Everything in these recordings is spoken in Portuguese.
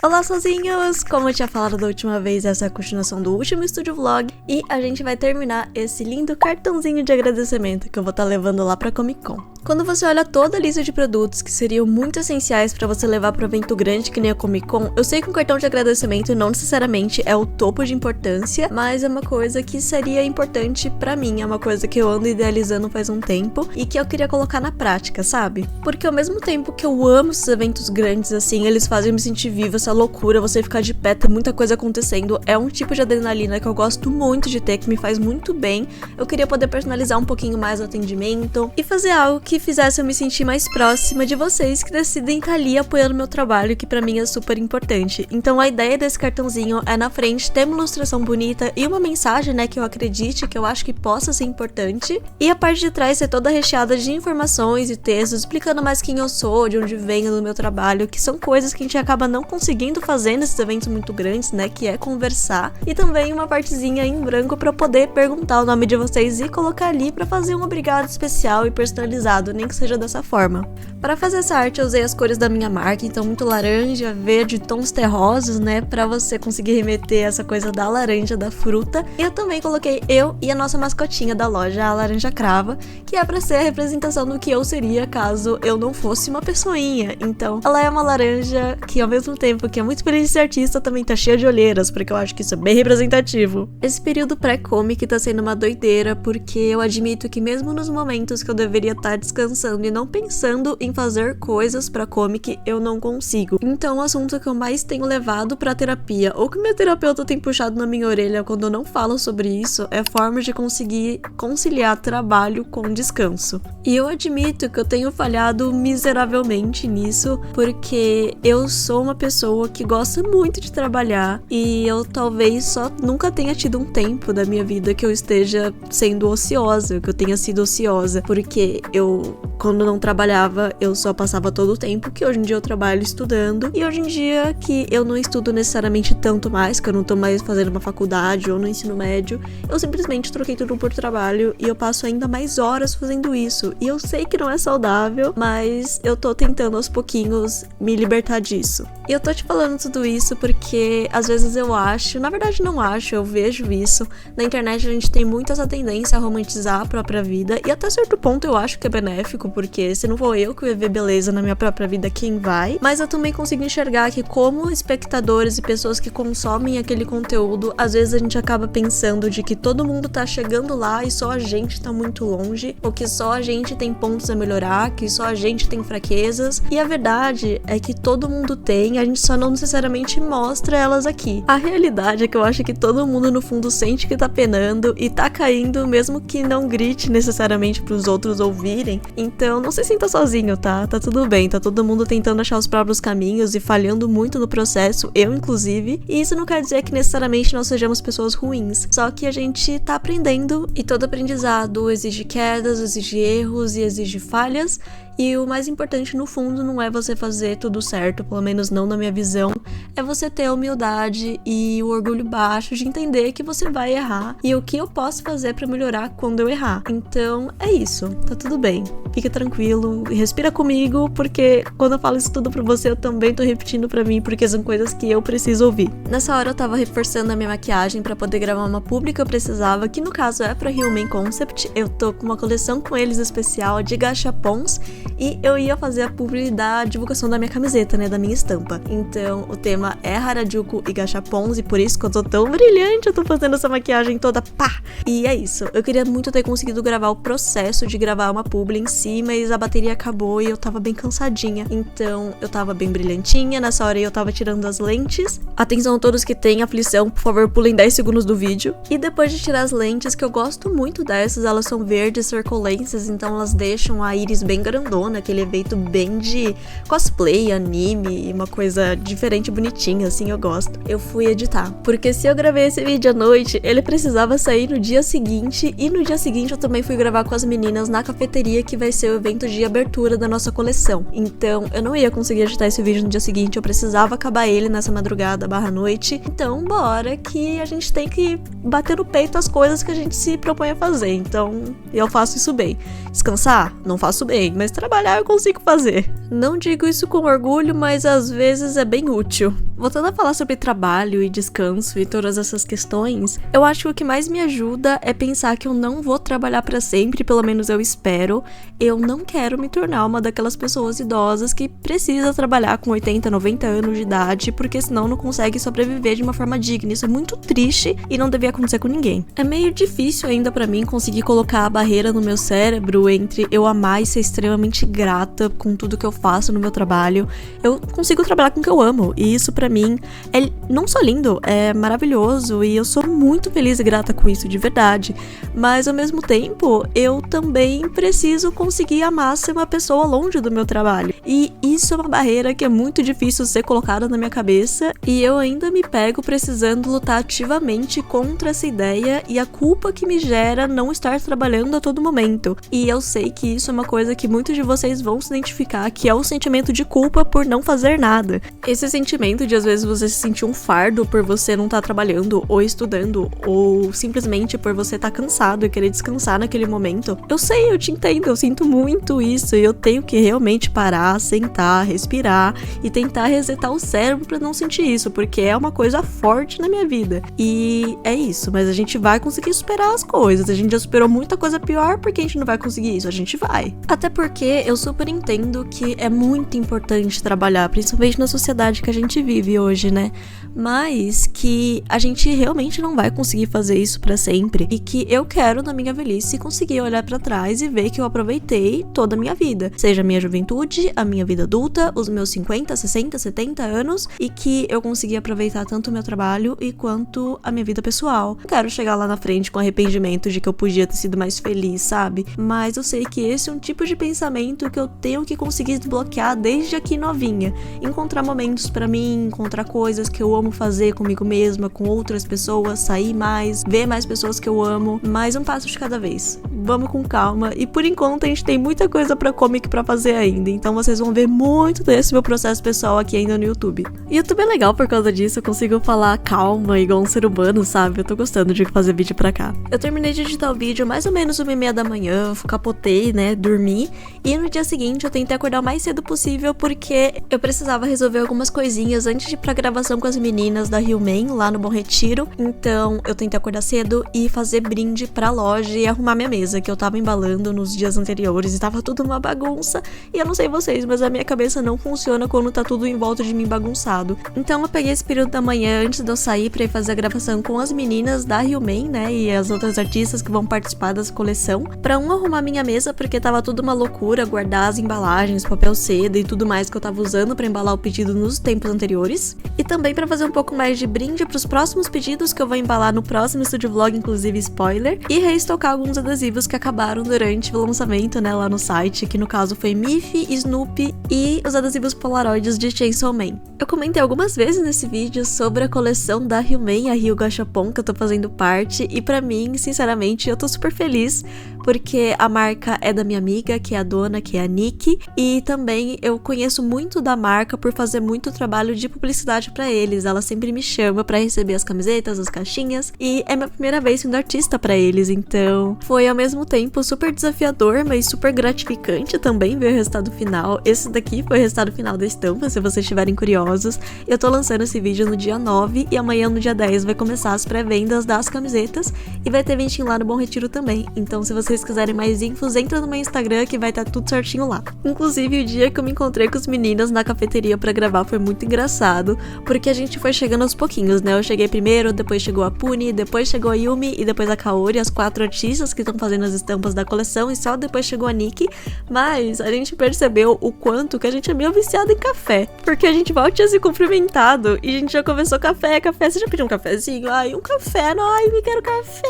Olá, sozinhos! Como eu tinha falado da última vez, essa é a continuação do último estúdio vlog e a gente vai terminar esse lindo cartãozinho de agradecimento que eu vou estar levando lá pra Comic Con. Quando você olha toda a lista de produtos que seriam muito essenciais pra você levar para um evento grande que nem a Comic Con, eu sei que um cartão de agradecimento não necessariamente é o topo de importância, mas é uma coisa que seria importante pra mim, é uma coisa que eu ando idealizando faz um tempo e que eu queria colocar na prática, sabe? Porque ao mesmo tempo que eu amo esses eventos grandes assim, eles fazem eu me sentir viva, essa loucura, você ficar de pé, ter muita coisa acontecendo, é um tipo de adrenalina que eu gosto muito de ter, que me faz muito bem. Eu queria poder personalizar um pouquinho mais o atendimento e fazer algo que fizesse eu me sentir mais próxima de vocês que decidem estar ali apoiando meu trabalho, que pra mim é super importante. Então a ideia desse cartãozinho é na frente ter uma ilustração bonita e uma mensagem, né, que eu acredite, que eu acho que possa ser importante, e a parte de trás ser toda recheada de informações e textos explicando mais quem eu sou, de onde venho do meu trabalho, que são coisas que a gente acaba não conseguindo fazer nesses eventos muito grandes, né, que é conversar, e também uma partezinha em branco pra poder perguntar o nome de vocês e colocar ali pra fazer um obrigado especial e personalizado, nem que seja dessa forma. Para fazer essa arte eu usei as cores da minha marca, então muito laranja, verde, tons terrosos, né, pra você conseguir remeter essa coisa da laranja, da fruta. E eu também coloquei eu e a nossa mascotinha da loja, a laranja crava, que é pra ser a representação do que eu seria caso eu não fosse uma pessoinha. Então ela é uma laranja que ao mesmo tempo que é muito feliz de ser artista, também tá cheia de olheiras, porque eu acho que isso é bem representativo. Esse período pré-comic tá sendo uma doideira, porque eu admito que mesmo nos momentos que eu deveria estar descansando e não pensando em fazer coisas pra comic, eu não consigo. Então o assunto que eu mais tenho levado pra terapia, ou que meu terapeuta tem puxado na minha orelha quando eu não falo sobre isso, é formas de conseguir conciliar trabalho com descanso. E eu admito que eu tenho falhado miseravelmente nisso, porque eu sou uma pessoa que gosta muito de trabalhar e eu talvez só nunca tenha tido um tempo da minha vida que eu esteja sendo ociosa, que eu tenha sido ociosa, porque eu, quando não trabalhava, eu só passava todo o tempo, que hoje em dia eu trabalho estudando, e hoje em dia que eu não estudo necessariamente tanto mais, que eu não tô mais fazendo uma faculdade ou no ensino médio, eu simplesmente troquei tudo por trabalho e eu passo ainda mais horas fazendo isso, e eu sei que não é saudável, mas eu tô tentando aos pouquinhos me libertar disso. E eu tô te falando tudo isso porque às vezes eu acho, na verdade não acho, eu vejo isso, na internet a gente tem muito essa tendência a romantizar a própria vida, e até certo ponto eu acho que é benéfico, porque se não for eu que viver beleza na minha própria vida, quem vai? Mas eu também consigo enxergar que como espectadores e pessoas que consomem aquele conteúdo, às vezes a gente acaba pensando de que todo mundo tá chegando lá e só a gente tá muito longe, ou que só a gente tem pontos a melhorar, que só a gente tem fraquezas, e a verdade é que todo mundo tem, a gente só não necessariamente mostra elas aqui. A realidade é que eu acho que todo mundo no fundo sente que tá penando e tá caindo, mesmo que não grite necessariamente pros outros ouvirem. Então não se sinta sozinho, tá? Tá tudo bem, tá todo mundo tentando achar os próprios caminhos e falhando muito no processo, eu inclusive, e isso não quer dizer que necessariamente nós sejamos pessoas ruins, só que a gente tá aprendendo e todo aprendizado exige quedas, exige erros e exige falhas. E o mais importante no fundo não é você fazer tudo certo, pelo menos não na minha visão, é você ter a humildade e o orgulho baixo de entender que você vai errar e o que eu posso fazer pra melhorar quando eu errar. Então é isso, tá tudo bem, fica tranquilo e respira comigo, porque quando eu falo isso tudo pra você eu também tô repetindo pra mim, porque são coisas que eu preciso ouvir. Nessa hora eu tava reforçando a minha maquiagem pra poder gravar uma publi que eu precisava, que no caso é pra Human Concept. Eu tô com uma coleção com eles especial de gachapons, e eu ia fazer a publi da divulgação da minha camiseta, né, da minha estampa. Então, o tema é Harajuku e gachapons, e por isso que eu tô tão brilhante, eu tô fazendo essa maquiagem toda pá! E é isso, eu queria muito ter conseguido gravar o processo de gravar uma publi em si, mas a bateria acabou e eu tava bem cansadinha. Então, eu tava bem brilhantinha, nessa hora eu tava tirando as lentes. Atenção a todos que têm aflição, por favor, pulem 10 segundos do vídeo. E depois de tirar as lentes, que eu gosto muito dessas, elas são verdes circulences, então elas deixam a íris bem grandona, aquele efeito bem de cosplay, anime, uma coisa diferente, bonitinha, assim, eu gosto. Eu fui editar, porque se eu gravei esse vídeo à noite, ele precisava sair no dia seguinte, e no dia seguinte eu também fui gravar com as meninas na cafeteria, que vai ser o evento de abertura da nossa coleção. Então, eu não ia conseguir editar esse vídeo no dia seguinte, eu precisava acabar ele nessa madrugada barra noite. Então, bora que a gente tem que bater no peito as coisas que a gente se propõe a fazer. Então, eu faço isso bem. Descansar? Não faço bem, mas trabalhar eu consigo fazer. Não digo isso com orgulho, mas às vezes é bem útil. Voltando a falar sobre trabalho e descanso e todas essas questões, eu acho que o que mais me ajuda é pensar que eu não vou trabalhar pra sempre, pelo menos eu espero. Eu não quero me tornar uma daquelas pessoas idosas que precisa trabalhar com 80, 90 anos de idade, porque senão não consegue sobreviver de uma forma digna. Isso é muito triste e não devia acontecer com ninguém. É meio difícil ainda pra mim conseguir colocar a barreira no meu cérebro entre eu amar e ser extremamente grata com tudo que eu faço no meu trabalho. Eu consigo trabalhar com o que eu amo, e isso pra mim é não só lindo, é maravilhoso, e eu sou muito feliz e grata com isso, de verdade. Mas ao mesmo tempo, eu também preciso conseguir amar ser uma pessoa longe do meu trabalho. E isso é uma barreira que é muito difícil ser colocada na minha cabeça, e eu ainda me pego precisando lutar ativamente contra essa ideia e a culpa que me gera não estar trabalhando a todo momento. E eu sei que isso é uma coisa que muitos de vocês vão se identificar, que é o sentimento de culpa por não fazer nada. Esse sentimento de às vezes você se sentir um fardo por você não estar trabalhando ou estudando, ou simplesmente por você estar cansado e querer descansar naquele momento. Eu sei, eu te entendo, eu sinto muito isso, e eu tenho que realmente parar, sentar, respirar e tentar resetar o cérebro pra não sentir isso, porque é uma coisa forte na minha vida. E é isso, mas a gente vai conseguir superar as coisas. A gente já superou muita coisa pior, porque a gente não vai conseguir isso? A gente vai. Até porque eu super entendo que é muito importante trabalhar, principalmente na sociedade que a gente vive hoje, né? Mas que a gente realmente não vai conseguir fazer isso pra sempre, e que eu quero na minha velhice conseguir olhar pra trás e ver que eu aproveitei toda a minha vida, seja a minha juventude, a minha vida adulta, os meus 50, 60, 70 anos, e que eu consegui aproveitar tanto o meu trabalho e quanto a minha vida pessoal. Não quero chegar lá na frente com arrependimento de que eu podia ter sido mais feliz, sabe? Mas eu sei que esse é um tipo de pensamento que eu tenho que conseguir desbloquear desde aqui novinha. Encontrar momentos pra mim, encontrar coisas que eu amo fazer comigo mesma, com outras pessoas, sair mais, ver mais pessoas que eu amo, mais um passo de cada vez. Vamos com calma, e por enquanto a gente tem muita coisa pra comic pra fazer ainda, então vocês vão ver muito desse meu processo pessoal aqui ainda no YouTube. E YouTube é legal por causa disso, eu consigo falar calma, igual um ser humano, sabe? Eu tô gostando de fazer vídeo pra cá. Eu terminei de editar o vídeo mais ou menos 1h30 da manhã, capotei, né, dormi, e no dia seguinte eu tentei acordar o mais cedo possível porque eu precisava resolver algumas coisinhas antes de ir pra gravação com as meninas da Rio-Man, lá no Bom Retiro. Então eu tentei acordar cedo e fazer brinde pra loja e arrumar minha mesa, que eu tava embalando nos dias anteriores e tava tudo uma bagunça. E eu não sei vocês, mas a minha cabeça não funciona quando tá tudo em volta de mim bagunçado. Então eu peguei esse período da manhã antes de eu sair pra ir fazer a gravação com as meninas da Rio-Man, né, e as outras artistas que vão participar dessa coleção, pra arrumar minha mesa, porque tava tudo uma loucura, guardar as embalagens, papel seda e tudo mais que eu tava usando pra embalar o pedido nos tempos anteriores, e também pra fazer um pouco mais de brinde pros próximos pedidos que eu vou embalar no próximo Studio Vlog, inclusive spoiler, e reestocar alguns adesivos que acabaram durante o lançamento, né, lá no site, que no caso foi Miffy, Snoopy e os adesivos Polaroids de Chainsaw Man. Eu comentei algumas vezes nesse vídeo sobre a coleção da Rio-Man, a Rio Gachapon, que eu tô fazendo parte, e pra mim, sinceramente, eu tô super feliz, porque a marca é da minha amiga, que é a dona, que é a Nick, e também eu conheço muito da marca por fazer muito trabalho de publicidade pra eles. Ela sempre me chama pra receber as camisetas, as caixinhas, e é minha primeira vez sendo artista pra eles, então foi ao mesmo tempo super desafiador, mas super gratificante também ver o resultado final. Esse daqui foi o resultado final da estampa, se vocês estiverem curiosos. Eu tô lançando esse vídeo no dia 9 e amanhã no dia 10 vai começar as pré-vendas das camisetas e vai ter eventinho lá no Bom Retiro também, então se vocês quiserem mais infos, entra no meu Instagram que vai estar tudo certinho lá. Inclusive, o dia que eu me encontrei com os meninas na cafeteria pra gravar foi muito engraçado, porque a gente foi chegando aos pouquinhos, né? Eu cheguei primeiro, depois chegou a Puni, depois chegou a Yumi e depois a Kaori, as 4 artistas que estão fazendo as estampas da coleção, e só depois chegou a Nick. Mas a gente percebeu o quanto que a gente é meio viciado em café, porque a gente mal tinha se cumprimentado e a gente já começou café, você já pediu um cafezinho? Ai, um café, ai, me quero café.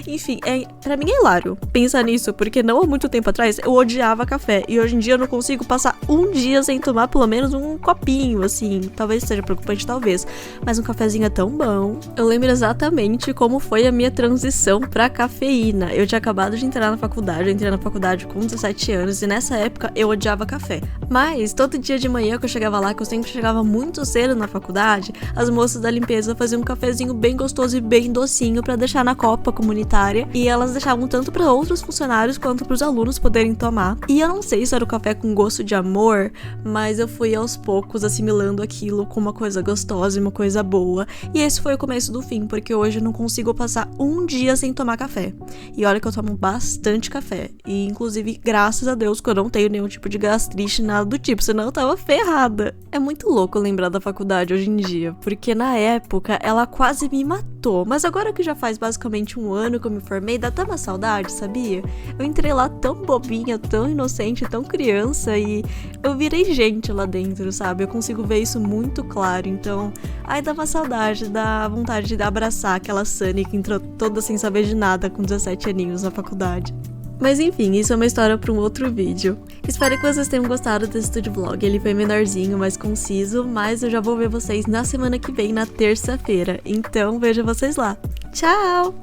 Enfim, pra mim é hilário pensar nisso, porque não há muito tempo atrás eu odiava café, e hoje em dia eu não consigo passar um dia sem tomar pelo menos um copinho, assim. Talvez seja preocupante, talvez, mas um cafezinho é tão bom. Eu lembro exatamente como foi a minha transição pra cafeína. Eu tinha acabado de entrar na faculdade, eu entrei na faculdade com 17 anos, e nessa época eu odiava café. Mas todo dia de manhã que eu chegava lá, que eu sempre chegava muito cedo na faculdade, as moças da limpeza faziam um cafezinho bem gostoso e bem docinho pra deixar na copa comunitária, e elas deixavam tanto pra para outros funcionários quanto para os alunos poderem tomar. E eu não sei se era o café com gosto de amor, mas eu fui aos poucos assimilando aquilo com uma coisa gostosa e uma coisa boa. E esse foi o começo do fim, porque hoje eu não consigo passar um dia sem tomar café. E olha que eu tomo bastante café. E inclusive, graças a Deus que eu não tenho nenhum tipo de gastrite, nada do tipo, senão eu tava ferrada. É muito louco lembrar da faculdade hoje em dia, porque na época ela quase me matou. Mas agora que já faz basicamente um ano que eu me formei, dá até uma saudade, sabia? Eu entrei lá tão bobinha, tão inocente, tão criança e eu virei gente lá dentro, sabe? Eu consigo ver isso muito claro, então... Ai, dá uma saudade, dá vontade de abraçar aquela Sunny que entrou toda sem saber de nada com 17 aninhos na faculdade. Mas enfim, isso é uma história para um outro vídeo. Espero que vocês tenham gostado desse estúdio vlog. Ele foi menorzinho, mais conciso, mas eu já vou ver vocês na semana que vem, na terça-feira. Então, vejo vocês lá. Tchau!